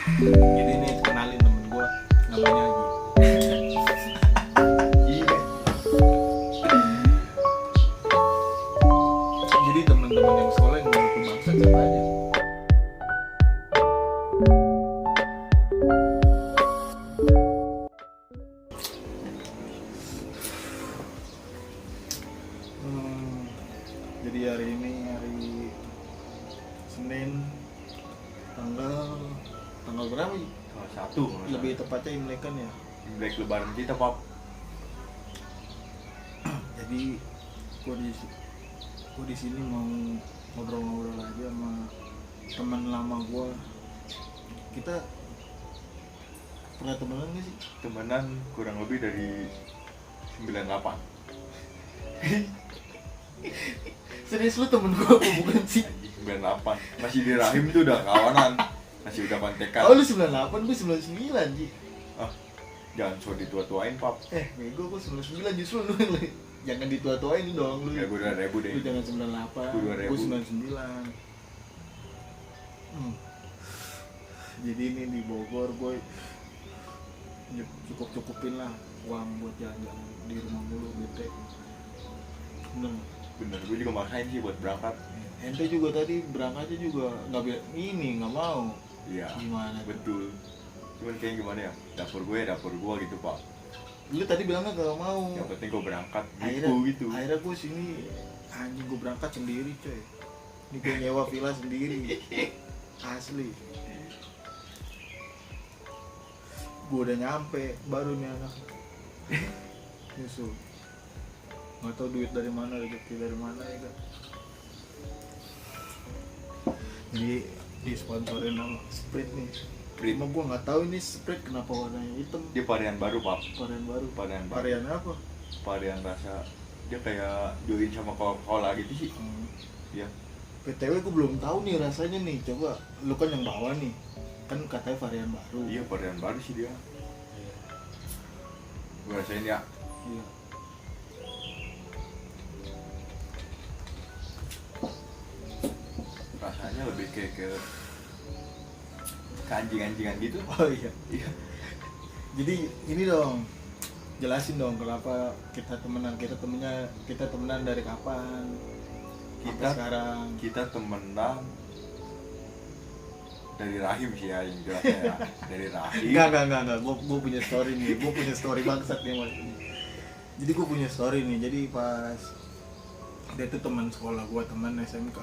Jadi ini kenalin temen gue, namanya Haji. Iya. Jadi temen-temen yang sekolah yang menurut lu bangsat siapa aja? Jadi hari ini hari Senin tanggal berapa? Salah satu. Lebih tepatnya Imlek kan ya. Imlek lebaran kita, Pap. Jadi gue di sini mau ngobrol-ngobrol aja sama teman lama gue. Kita pernah temenan gak sih? Temenan kurang lebih dari 98. Serius lu temen gue apa bukan sih? 98. Masih di rahim tuh udah kawanan. Masih udah kontekan. Oh lu 98, gue 99 Ji. Ah, jangan so ditua-tuain, Pap. Bego gue 99 justru lu jangan ditua-tuain dong lu. Ya gue 2000 deh. Lu jangan 98, Gue 2000. gue 99. Jadi ini di Bogor gue cukup-cukupin lah uang buat jalan-jalan di rumah mulu bete. Bener, gue juga maksain sih buat berangkat. Ente juga tadi berangkatnya juga nggak mau. Iya. Gimana tuh? Betul. Cuman kayaknya gimana ya? Dapur gue gitu, Pak. Lu tadi bilangnya gak mau. Yang penting gue berangkat gitu. Akhirnya gue sini anjing gue berangkat sendiri coy. Ini gue nyewa villa sendiri. Asli. Gue udah nyampe baru nih anak nyusul. Nggak tahu duit dari mana, rezeki dari mana ya kan. Jadi disponsorin sama Sprite nih. Sprite. Emang gue nggak tahu ini Sprite kenapa warnanya hitam. Dia varian baru, Pak. Varian baru. Varian baru. Varian apa? Varian rasa dia kayak join sama Coca-Cola gitu sih. Iya. PTW gue belum tahu nih rasanya nih. Coba lu kan yang bawa nih. Kan katanya varian baru. Iya, varian baru sih dia. Gue rasain ya. Iya. Rasanya lebih kayak ke anjing-anjingan gitu. Oh iya. Iya. Jadi ini dong, jelasin dong kenapa kita temenan. Kita temenan dari kapan? Sampai sekarang. Kita temenan dari rahim sih ya, yang jelasnya ya. Dari rahim. Enggak. Gue punya story nih. Gue punya story bangsat nih Mas. Jadi gue punya story nih. Jadi pas dia tuh teman sekolah gue, teman SMK.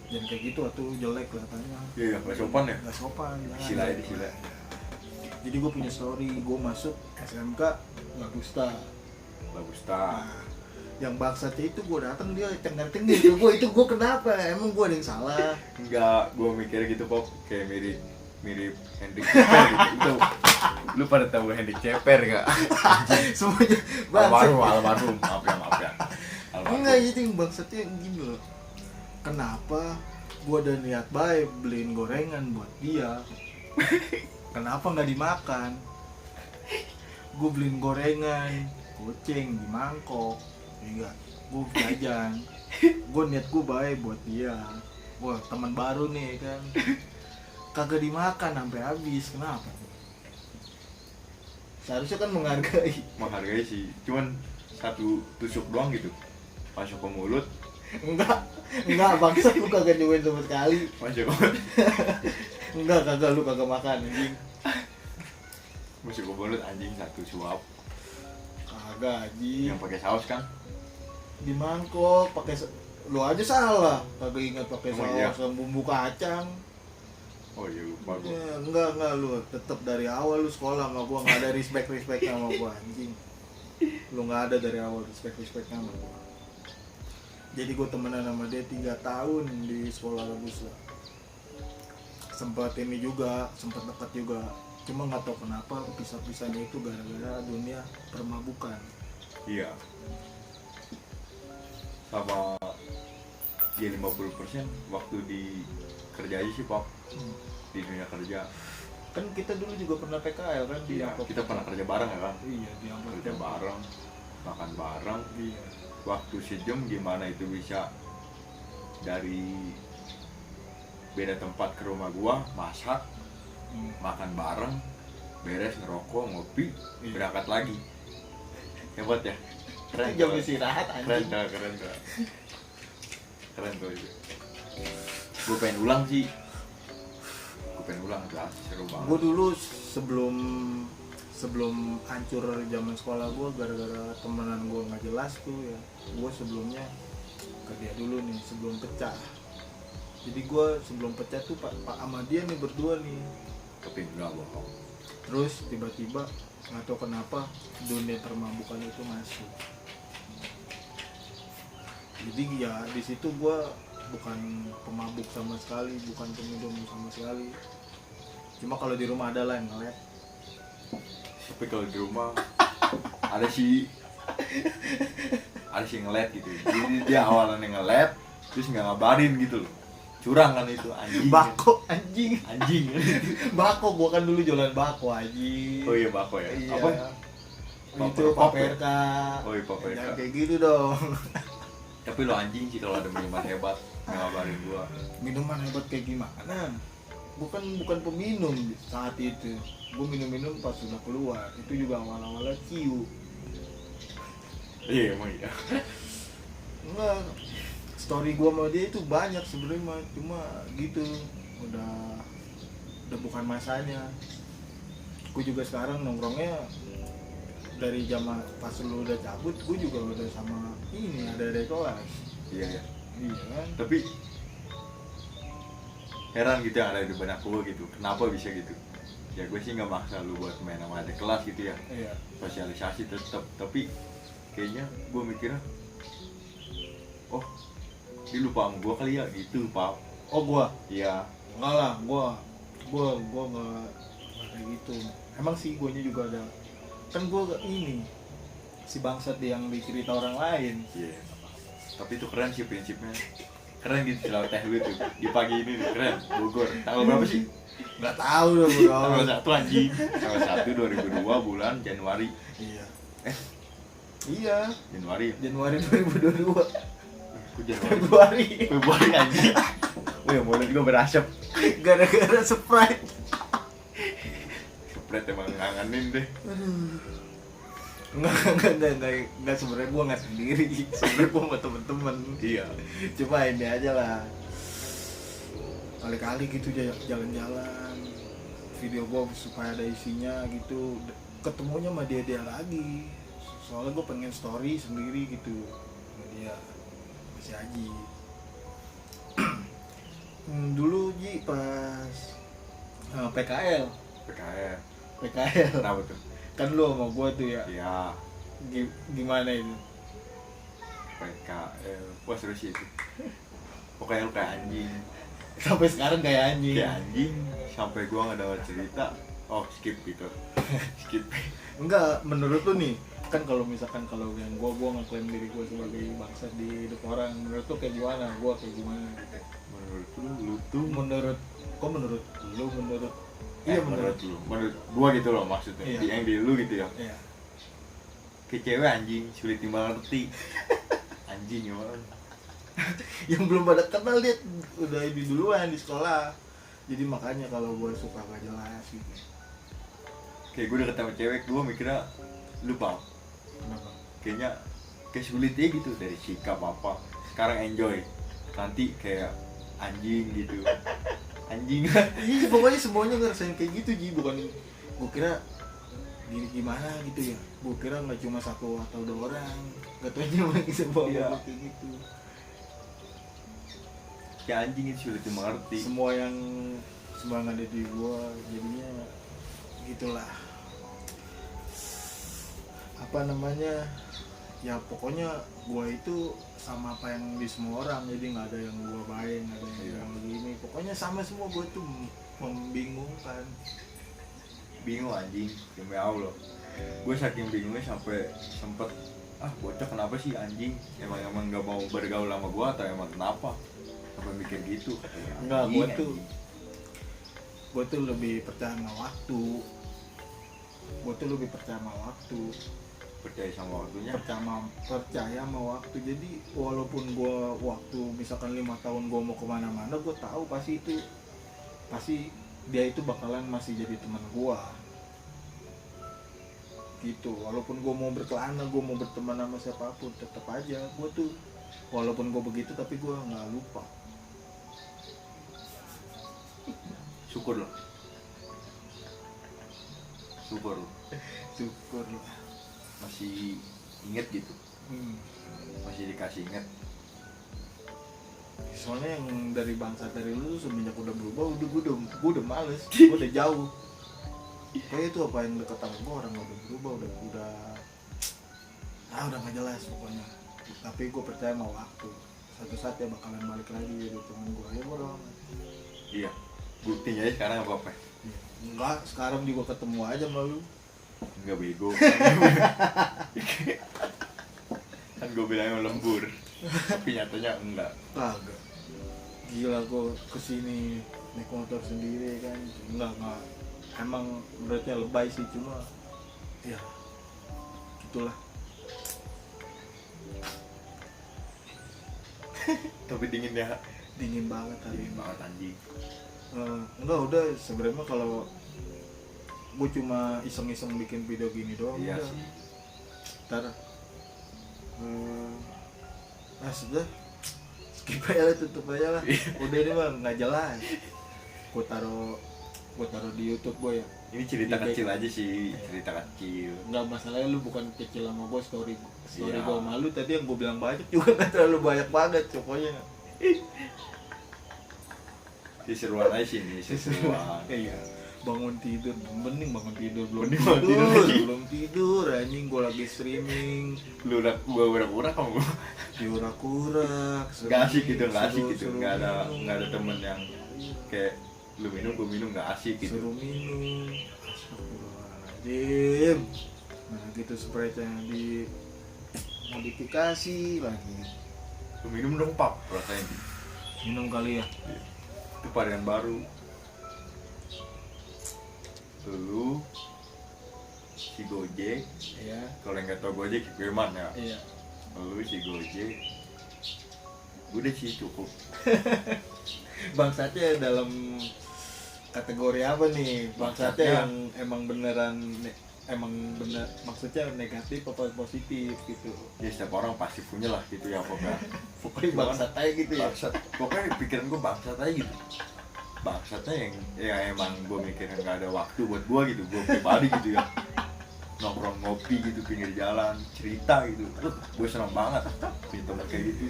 Jangan kayak gitu atuh, jelek kelihatannya. Iya, nggak sopan ya? Nggak sopan. Sila. Jadi gue punya story, gue masuk SMK Lagusta. Nah, yang bangsatnya itu gue datang dia cengar-cengir ke gue, itu gue kenapa? Emang gue ada yang salah? Enggak, gue mikirnya gitu, Pop, kayak mirip Hendrik Ceper gitu. Itu, lu pada tahu Hendrik Ceper nggak? Semuanya bangsat. Almarhum, maaf ya. Almarhum. Enggak, jadi yang bangsatnya gini loh. Kenapa gue ada niat baik beliin gorengan buat dia, kenapa nggak dimakan? Gue beliin gorengan, goceng di mangkok, enggak, gue jajan. Gue niat gue baik buat dia. Wah, teman baru nih kan, kagak dimakan sampai habis. Kenapa? Seharusnya kan Menghargai sih, cuman satu tusuk doang gitu, masuk ke mulut. Enggak bangsat, lu kagak nyobain sama sekali. Masuk ke mulut. Enggak, lu kagak makan anjing. Masuk ke mulut anjing, satu suap. Kagak anjing. Yang pakai saus kan? Di mangkok pakai lu aja salah, kagak ingat pakai Emang saus iya? sama bumbu kacang. Oh iya, lupa gue. Ya, enggak lu tetap dari awal lu sekolah sama gua enggak ada respect sama gua anjing. Lu enggak ada dari awal respect sama gua. Jadi gue temenan sama dia 3 tahun di sekolah Lagusta. Sempat dekat juga. Cuma nggak tahu kenapa pisah-pisahnya itu gara-gara dunia permabukan. Iya. Sama dia 50% waktu di kerja aja sih, Pak. Di dunia kerja. Kan kita dulu juga pernah PKL kan di Iya, Angkop. kita pernah kerja bareng ya kan? Iya, di Angkop. Kerja bareng, makan bareng. Iya. Waktu sejam gimana itu bisa dari beda tempat ke rumah gua, masak, makan bareng, beres ngerokok, ngopi, Iya. berangkat lagi. Hebat ya. Keren. Itu jam tuh. istirahat Keren anjing. tuh, keren tuh. Keren tuh itu. Gue pengen ulang sih. Gue pengen ulang tuh, asli seru banget. Gue dulu sebelum hancur zaman sekolah gue gara-gara temenan gue nggak jelas tuh ya, gue sebelumnya ke dia dulu nih sebelum pecah. Jadi gue sebelum pecah tuh pak sama dia nih berdua nih. Tapi enggak bohong. Terus tiba-tiba nggak tahu kenapa dunia termabukan itu masuk. Jadi ya di situ gue bukan pemabuk sama sekali, bukan peminum sama sekali. Cuma kalau di rumah ada lah yang ngeliat. Tapi kalau di rumah ada sih ngeliat gitu. Jadi dia awalnya ngeliat, terus nggak ngabarin gitu loh. Curang kan itu, anjing. Bako anjing. Anjing. Bako gua kan dulu jualan bako anjing. Oh iya bako ya. Iya. Apa? Itu paperka. Oh iya paperka. Jangan kayak gitu dong. Tapi lo anjing sih kalau ada minuman hebat nggak ngabarin gua. Minuman hebat kayak gimana? Bukan peminum saat itu. Gua minum pas sudah keluar. Itu juga awal-awalnya ciu. Iya emang iya. Enggak. Story gua sama dia itu banyak sebenarnya mah, cuma gitu. Udah bukan masanya. Gue juga sekarang nongkrongnya dari zaman pas lu udah cabut, gue juga udah sama ini ada kelas. Iya ya. Iya kan? Tapi heran gitu yang ada di benak gue gitu. Kenapa bisa gitu? Ya gue sih nggak maksa lu buat main sama adik kelas gitu ya. Iya. Sosialisasi tetap. Tapi kayaknya gue mikirnya, oh dia lupa sama gue kali ya gitu Pak. Oh gua? Iya. Enggak lah, gua nggak kayak gitu. Emang sih guanya juga ada. Kan gua ini si bangsat yang dicerita orang lain. Iya. Tapi itu keren sih prinsipnya. Keren gitu celawet teh lu tuh di pagi ini nih, keren. Bogor. Tanggal berapa sih? Nggak tahu dong Tanggal bro. 1 anjing. Tanggal 1 2002 bulan Januari. Iya. Iya. Januari. Januari 2022. Kok Januari? Februari. Februari anjing. Wih, mulut gua berasap. Gara-gara Sprite. Sepret emang ngangenin deh. Enggak sebenarnya gua nggak sendiri. Sebenarnya gua sama temen-temen. Iya. Cuma ini aja lah. Kali-kali gitu jalan-jalan. Video gua supaya ada isinya gitu. Ketemunya sama dia lagi. Soalnya gua pengen story sendiri gitu sama dia. Masih Haji. Dulu Ji pas PKL. PKR. Kenapa tuh? Kan lu sama gua tuh ya. Iya. Gimana itu? PKL. Wah seru sih itu. Pokoknya lu kayak anjing. Sampai sekarang kayak anjing. Kayak anjing. Sampai gua nggak dapat cerita. Oh skip gitu. Skip. Enggak, menurut lu nih, kan kalau misalkan kalau yang gua ngeklaim diri gua sebagai bangsa di hidup orang, menurut lu kayak gimana? Gua kayak gimana gitu. Menurut lu tuh. Menurut lu menurut Iya menurut lu. Menurut gua gitu loh maksudnya. Iya. Yang di lu gitu ya. Iya. Kayak cewek anjing sulit dimengerti. Anjing gimana? Yang belum pada kenal dia udah di duluan di sekolah. Jadi makanya kalau gua suka gak jelas gitu. Kayak gue deket sama cewek, gue mikirnya lu Pal. Kenapa? Kayaknya kayak sulit aja gitu dari sikap apa. Sekarang enjoy. Nanti kayak anjing gitu. Anjing. Iya, pokoknya semuanya ngerasain kayak gitu Ji, bukan gua kira gimana gitu ya. Gua kira nggak cuma satu atau dua orang. Gak tau aja lagi semua Iya. kayak gitu. Kayak anjing itu sulit dimengerti. Semua yang ada di gua jadinya gitulah, apa namanya ya, pokoknya gua itu sama apa yang di semua orang, jadi nggak ada yang gua baik, nggak ada yang bilang begini, pokoknya sama semua. Gua tuh membingungkan. Bingung anjing demi Allah. Gue saking bingungnya sampai sempet bocah kenapa sih anjing, emang gak mau bergaul sama gue atau emang kenapa sampai mikir gitu. Enggak, Anjing, gua tuh lebih percaya sama waktu. percaya sama waktunya. Percaya sama waktu. Jadi walaupun gua waktu misalkan 5 tahun gua mau kemana-mana, gua tahu pasti dia itu bakalan masih jadi teman gue gitu. Walaupun gue mau berkelana, gue mau berteman sama siapapun, tetap aja gue tuh walaupun gue begitu tapi gue nggak lupa. Syukur lo Syukur lah. masih inget gitu, masih dikasih inget. Soalnya yang dari bangsa dari lu semenjak udah berubah gue udah males, gue udah jauh. Kayak itu apa yang deket sama gue orang udah berubah, udah nggak jelas pokoknya. Tapi gue percaya sama waktu, satu saat ya bakalan balik lagi jadi temen gue. Ya gue doang. Iya, buktinya aja sekarang apa? Enggak, sekarang juga ketemu aja sama lu. Enggak bego. Kan gue bilangnya lembur, tapi nyatanya enggak. Kagak. Gila gue kesini naik motor sendiri kan. Enggak. Emang beratnya lebay sih, cuma ya gitulah. Tapi dingin ya. Dingin banget hari Dingin ini. banget anjing. Enggak, udah sebenarnya kalau gue cuma iseng-iseng bikin video gini doang. Iya udah. sih. Ntar sudah skip aja lah, tutup aja lah. Udah ini mah nggak jelas. Gue taruh di YouTube gue ya. Ini cerita Di kecil aja sih, cerita kecil. Nggak masalahnya lu bukan kecil sama gue, story Iya. gue malu tadi yang gue bilang banyak juga nggak terlalu banyak banget pokoknya. Seruan aja sih ini, seruan. Iya. Bangun tidur, mending bangun tidur belum Mending bangun tidur lagi. belum tidur anjing, gue lagi streaming Lu udah gua urak-urak kamu. diurak-urak. Nggak asik gitu, nggak asik gitu. Suruh Nggak ada minum. temen yang kayak lu minum gua minum, nggak asik gitu. Suruh minum. Astagfirullahaladzim. Nah gitu spraynya di modifikasi lagi. Lu minum dong pap, rasanya gitu. Minum kali ya. Itu varian baru. Lu si Gojek, Iya. kalau yang nggak tau Gojek Firman ya. Iya. Lu si Gojek, udah sih cukup. Bangsatnya dalam kategori apa nih? Bangsatnya yang emang beneran maksudnya negatif apa positif gitu. Ya setiap orang pasti punya lah gitu ya pokoknya. Pokoknya bangsat aja gitu ya. Bangsat, pokoknya pikiran gue bangsat aja gitu. Bangsatnya yang emang gue mikirin gak ada waktu buat gue gitu, gue pribadi gitu ya. Nongkrong ngopi gitu pinggir jalan, cerita gitu. Gue seneng banget punya temen kayak gitu.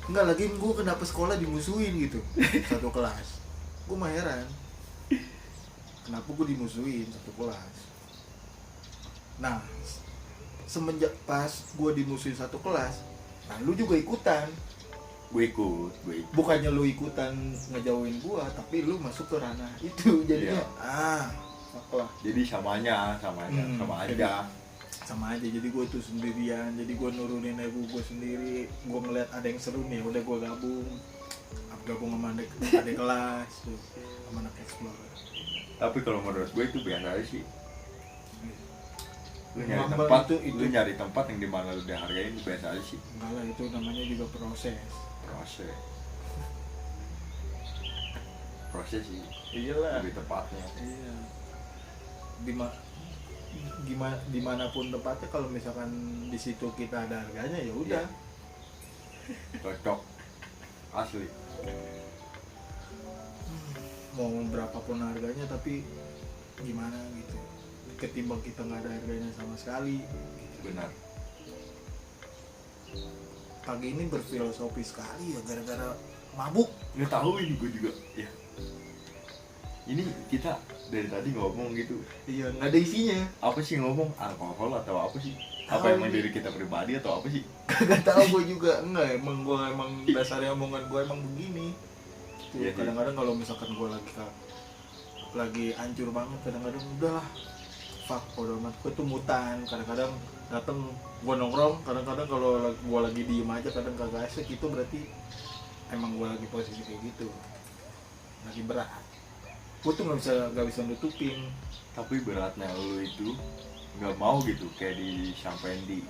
Enggak, lagi gue kenapa sekolah dimusuhin gitu satu kelas. Gue mah heran kenapa gue dimusuhin satu kelas. Nah semenjak pas gue dimusuhin satu kelas, nah lu juga ikutan. Gue ikut. Bukannya lu ikutan ngejauhin gue, tapi lu masuk ke ranah itu jadinya. Iya. Salah. Jadi sama aja. Sama aja, jadi gue tuh sendirian, jadi gue nurunin ego gue sendiri. Gue ngeliat ada yang seru nih, udah gue gabung sama adik kelas tuh, sama anak explore. Tapi kalau menurut gue itu biasa aja sih. Lu nyari Ngambang tempat, itu. lu nyari tempat yang dimana lu dihargain itu biasa aja sih. Enggak lah, itu namanya juga proses sih iyalah. lebih tepatnya. Iya. Dimanapun tempatnya, kalau misalkan di situ kita ada harganya ya udah. Cocok asli. Mau berapapun harganya tapi gimana gitu, ketimbang kita nggak ada harganya sama sekali. Benar. Pagi ini berfilosofi sekali ya, gara-gara mabuk. Nggak tahu ini gue juga ya. Ini kita dari tadi ngomong gitu, Iya, nggak ada isinya. apa sih ngomong alkohol atau apa sih? Tahu Apa emang nih. diri kita pribadi atau apa sih? Gak tahu gue juga. Enggak, emang dasarnya omongan gue emang begini. Tuh, Iya, kadang-kadang kalau misalkan gue lagi hancur banget, kadang-kadang udahlah, fuck, udah amat. Gue tuh mutan, kadang-kadang dateng gue nongkrong, kadang-kadang kalau gue lagi diem aja, kadang kagak asik, itu berarti emang gue lagi posisi kayak gitu, lagi berat. Gue tuh nggak bisa nutupin. Tapi beratnya lu itu nggak mau gitu kayak disampaikan di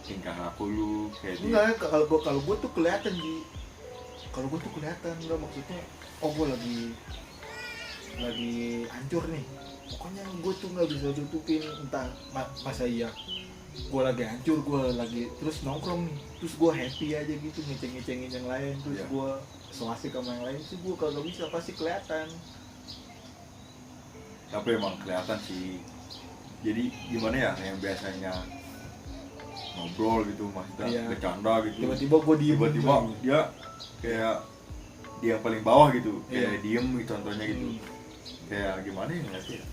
tingkah laku lu kayak di Enggak, kalau gue tuh kelihatan, nggak maksudnya, oh gue lagi lagi hancur nih, pokoknya gue tuh nggak bisa tutupin, entah masa iya gue lagi hancur, gue lagi terus nongkrong nih, terus gue happy aja gitu ngeceng-ngecengin yang lain, terus Iya. gue so asik sama yang lain sih, gue kagak bisa, pasti kelihatan. Tapi emang kelihatan sih. Jadi gimana ya, yang biasanya ngobrol gitu, maksudnya Iya. bercanda gitu, Tiba-tiba gue diem, tiba-tiba dia kayak dia yang paling bawah gitu, Iya. kayak diem gitu contohnya gitu. Kayak gimana ya ngerti ya?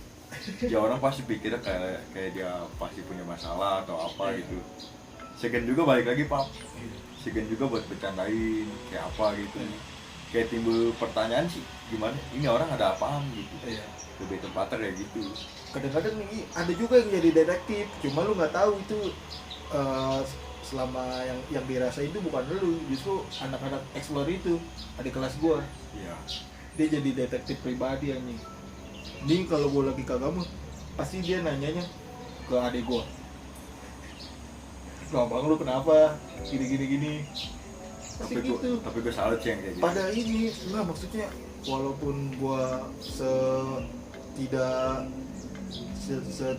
Ya orang pasti pikirnya kayak dia pasti punya masalah atau apa Iya. gitu. Segan juga balik lagi Pak. Segan juga buat bercandain kayak apa gitu. Kayak timbul pertanyaan sih, gimana? Ini orang ada apaan gitu. Iya. Lebih tepatnya kayak gitu. Kadang-kadang nih ada juga yang jadi detektif, cuma lu nggak tahu itu selama yang dirasa itu bukan lu, justru anak-anak explore itu, adik kelas gua, Iya. dia jadi detektif pribadi anjing. Ini kalau gua lagi kagak mau, pasti dia nanyanya ke adik gua, "Loh, bang lu kenapa gini pasti gitu. Tapi gue salut sih yang kayak gitu. Pada ini nggak, maksudnya walaupun gua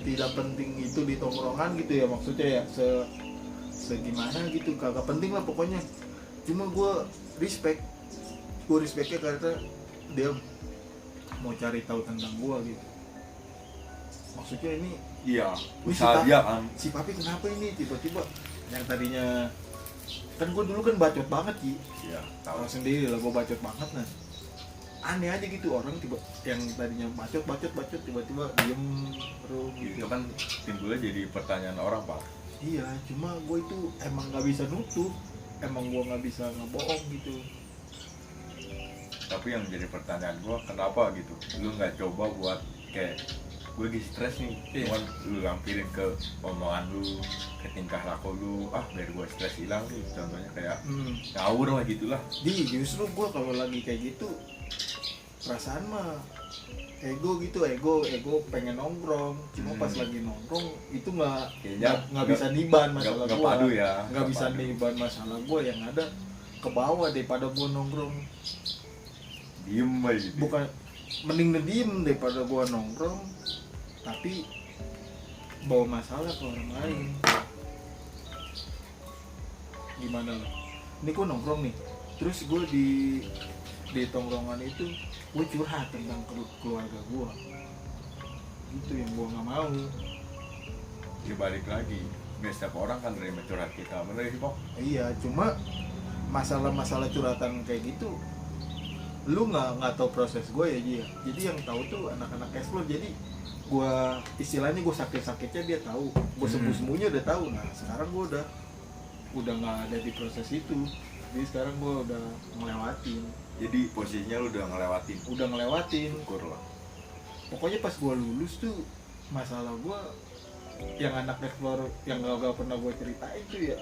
tidak penting itu di tongkrongan gitu ya, maksudnya ya segimana gitu, kagak penting lah pokoknya, cuma gue respectnya karena dia mau cari tahu tentang gue gitu. Maksudnya ini Iya, Wih, usaha si dia kan. si papi kenapa ini tiba-tiba, yang tadinya kan gue dulu kan bacot banget Ki, Iya, tahu. tahu sendiri lah gue bacot banget. Nah aneh aja gitu, orang tiba yang tadinya bacot tiba-tiba diem terus gitu. Itu kan timbulnya jadi pertanyaan orang Pak. Iya, cuma gue itu emang nggak bisa nutup, emang gue nggak bisa ngebohong gitu. Tapi yang jadi pertanyaan gue, kenapa gitu? Lu nggak coba buat kayak gue lagi stres nih, Iya. cuman lu lampirin ke omongan lu, ke tingkah laku lu, biar gue stres hilang nih, contohnya kayak ngawur lah gitulah. Justru gue kalau lagi kayak gitu, perasaan mah ego pengen nongkrong, cuma pas lagi nongkrong itu Kayaknya nggak bisa niban masalah nggak gue, padu ya, nggak bisa padu. niban masalah gue, yang ada ke bawah daripada gue nongkrong. Diem aja gitu. Bukan, mending ngediem daripada gue nongkrong tapi bawa masalah ke orang lain. Gimana lo? Ini gue nongkrong nih, terus gue di tongkrongan itu gue curhat tentang keluarga gue, itu yang gue nggak mau. Ya balik lagi, nggak setiap orang kan nerima curhat kita, bener sih Pok? Iya, cuma masalah curhatan kayak gitu lu nggak tahu proses gue ya Ji. Jadi yang tahu tuh anak-anak explore. Jadi gue istilahnya gue sakitnya dia tahu, gue sembunyinya udah tahu. Nah sekarang gue udah nggak ada di proses itu, jadi sekarang gue udah ngelewatin. Jadi posisinya lu udah ngelewatin. Syukur lah. Pokoknya pas gue lulus tuh, masalah gue yang anak explore yang gak pernah gue ceritain tuh ya,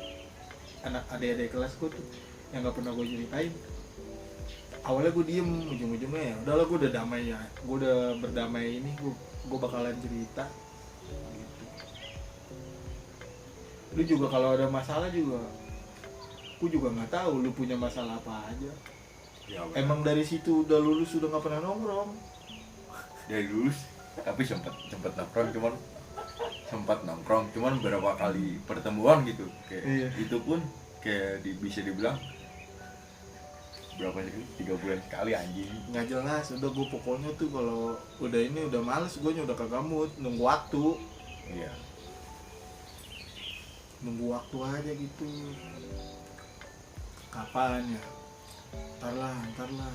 anak adik-adik kelas gue tuh yang gak pernah gue ceritain. Awalnya gue diem, ujung-ujungnya ya udahlah, gue udah damai ya, gue udah berdamai, ini gue bakalan cerita gitu. Lu juga kalau ada masalah juga, gue juga nggak tahu lu punya masalah apa aja. Ya, Emang dari situ udah lulus udah nggak pernah nongkrong. dari lulus, tapi sempat nongkrong cuman beberapa kali pertemuan gitu, kayak Iya. itu pun kayak bisa dibilang berapa sih, 3 bulan sekali anjing. Nggak jelas, udah gue pokoknya tuh kalau udah ini udah males, gue udah kagak mood, nunggu waktu aja gitu. Kapan ya? Ntar lah.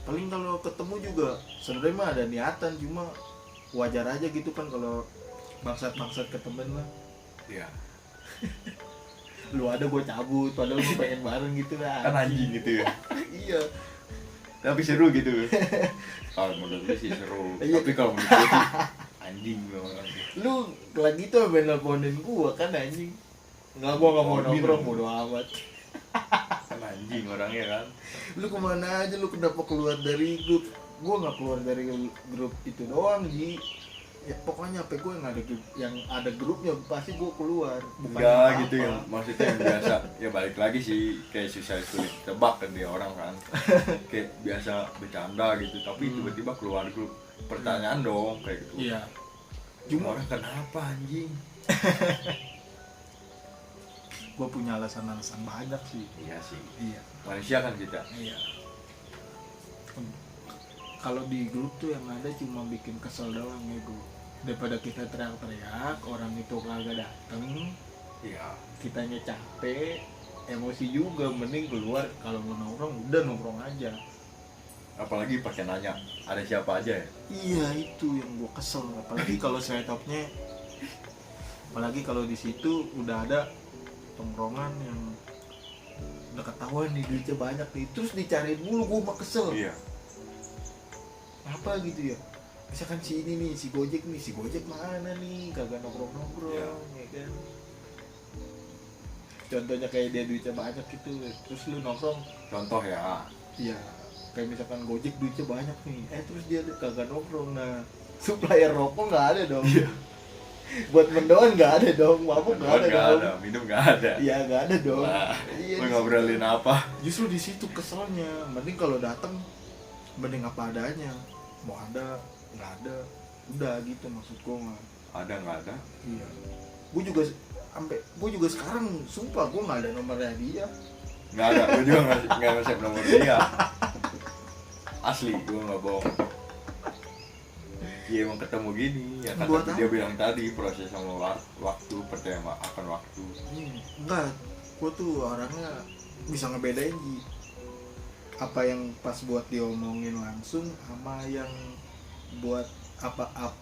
Paling kalau ketemu juga sebenarnya mah ada niatan, cuma wajar aja gitu kan kalau bangsat ke temen lah. Iya. Lu ada gue cabut, padahal gue pengen bareng gitu lah. Kan anjing gitu ya. Iya. Tapi seru gitu. Kalau menurut gue sih seru. Iya. Tapi kalau menurut gue sih anjing orang. Lu lagi tuh sampe nelponin gue kan anjing. Enggak, gue gak mau nongkrong, bodo amat. Kan anjing orangnya kan. Lu kemana aja, lu kenapa keluar dari grup? Gue gak keluar dari grup itu doang Ji. ya pokoknya HP gue yang ada grupnya pasti gue keluar. Bukan enggak apa-apa. gitu yang maksudnya yang biasa ya balik lagi sih kayak susah sulit tebak kan dia orang kan kayak biasa bercanda gitu tapi tiba-tiba keluar grup pertanyaan dong kayak gitu. Iya. Cuma orang kenapa anjing? Gue punya alasan-alasan banyak sih. Iya sih. Iya. Manusia kan kita. Iya. Kalau di grup tuh yang ada cuma bikin kesel doang ya gue. Daripada kita teriak-teriak, orang itu kagak dateng, Iya. kitanya capek, emosi juga, mending keluar. Kalau mau nongkrong udah nongkrong aja. Apalagi pakai nanya ada siapa aja ya. Iya itu yang gue kesel. Apalagi kalau apalagi kalau di situ udah ada tongkrongan yang udah ketahuan nih duitnya banyak nih, terus dicariin mulu, gue mah kesel. Iya. Apa gitu ya, misalkan si ini nih, si Gojek mana nih, kagak nongkrong Iya. ya kan. Contohnya kayak dia duitnya banyak gitu, terus lu nongkrong. Contoh ya. Iya, kayak misalkan Gojek duitnya banyak nih, terus dia kagak nongkrong. Nah, supplier rokok nggak ada dong. Buat mendoan nggak ada dong, mabuk nggak ada dong. Minum nggak ada. Iya nggak ada dong. Wah, Iya, lu ngobrolin apa? justru di situ keselnya. Mending kalau datang, mending apa adanya. Mau ada, nggak ada, udah gitu maksud gue mah. Ada nggak ada? Iya. Gue juga sekarang sumpah gue nggak ada nomornya dia. Nggak ada. Gue juga nggak nge-save nomor dia. Asli, gue nggak bohong. Iya emang ketemu gini ya kan Buat dia apa? bilang tadi proses sama waktu percaya akan waktu. Enggak, gue tuh orangnya bisa ngebedain Ji. Apa yang pas buat diomongin langsung sama yang buat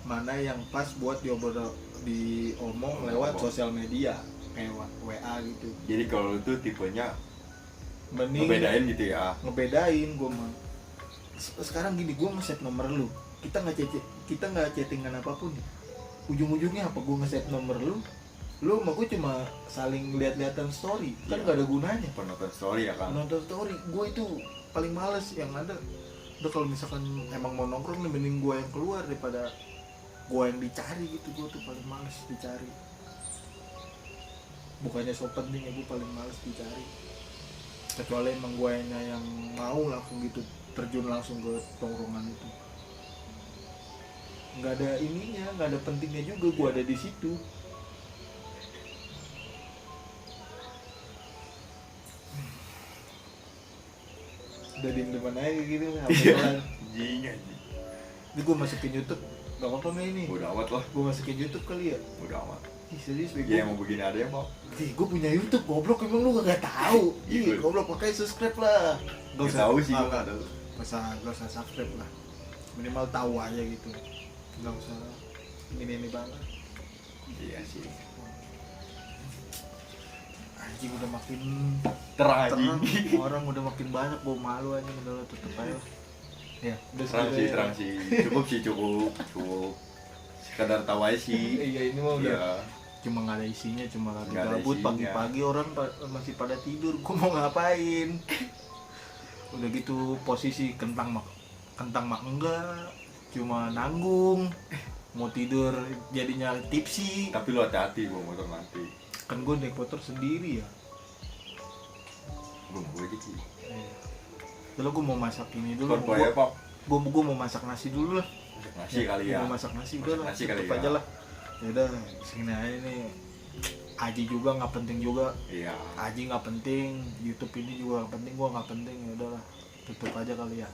mana yang pas buat diomong lewat sosial media kayak WA gitu. Jadi kalau itu tipenya Mending ngebedain gitu ya. ngebedain gue mah. Sekarang gini, gue nge-save nomor lu, kita nggak chattingan apapun, ujung-ujungnya apa, gue nge-save nomor lu sama gue cuma saling lihat-lihatan story, kan Iya. nggak ada gunanya. Penonton story ya kan. Nonton story, gue itu paling males. Yang ada udah, kalau misalkan emang mau nongkrong nih, mending gue yang keluar daripada gue yang dicari gitu. Gue tuh paling males dicari, bukannya so penting ya, gue paling males dicari. Kecuali emang gue yang mau langsung gitu terjun langsung ke tongkrongan itu. Nggak ada ininya, nggak ada pentingnya juga gue ada di situ. Udah diem depan aja kayak gitu, HP kelar. Anjing anjing. Ini gue masukin YouTube, gak apa-apa nggak ini? Udah amat lah. Gue masukin YouTube kali ya? Udah amat. Ih serius bego. Ya mau begini ada yang mau. Ih, gue punya YouTube, goblok, emang lu gak tahu? Ih, Iya. goblok, pakai subscribe lah. Gak tahu sih gue nggak tahu. Gak usah subscribe lah. Minimal tahu aja gitu. Gak usah ini banget. Iya sih. Anjing udah makin Terang terang, anjing. orang udah makin banyak, gue malu anjing, udah lo tutup aja. Ya, udah Terang segitu sih, ya. terang sih. Cukup sih, cukup. Sekadar tahu aja sih. Iya, ini mah udah Iya. cuma nggak ada isinya, cuma lagi Nggak ada gabut isinya. pagi-pagi, orang masih pada tidur, gue mau ngapain. Udah gitu posisi kentang mak enggak, cuma nanggung, mau tidur jadinya tipsi. Tapi lu hati-hati bawa motor nanti. Kan gue naik motor sendiri ya. Gue mau aja sih. Dulu gue mau masak ini dulu, Kon ya Pak. gue mau masak nasi dulu lah. Nasi kali ya. Mau masak nasi Masak udah lah, nasi kali tutup ya. aja lah. Ya udah, segini aja nih. Aji juga nggak penting juga. Iya. Aji nggak penting, YouTube ini juga nggak penting, gua nggak penting, ya udahlah, tutup aja kali ya.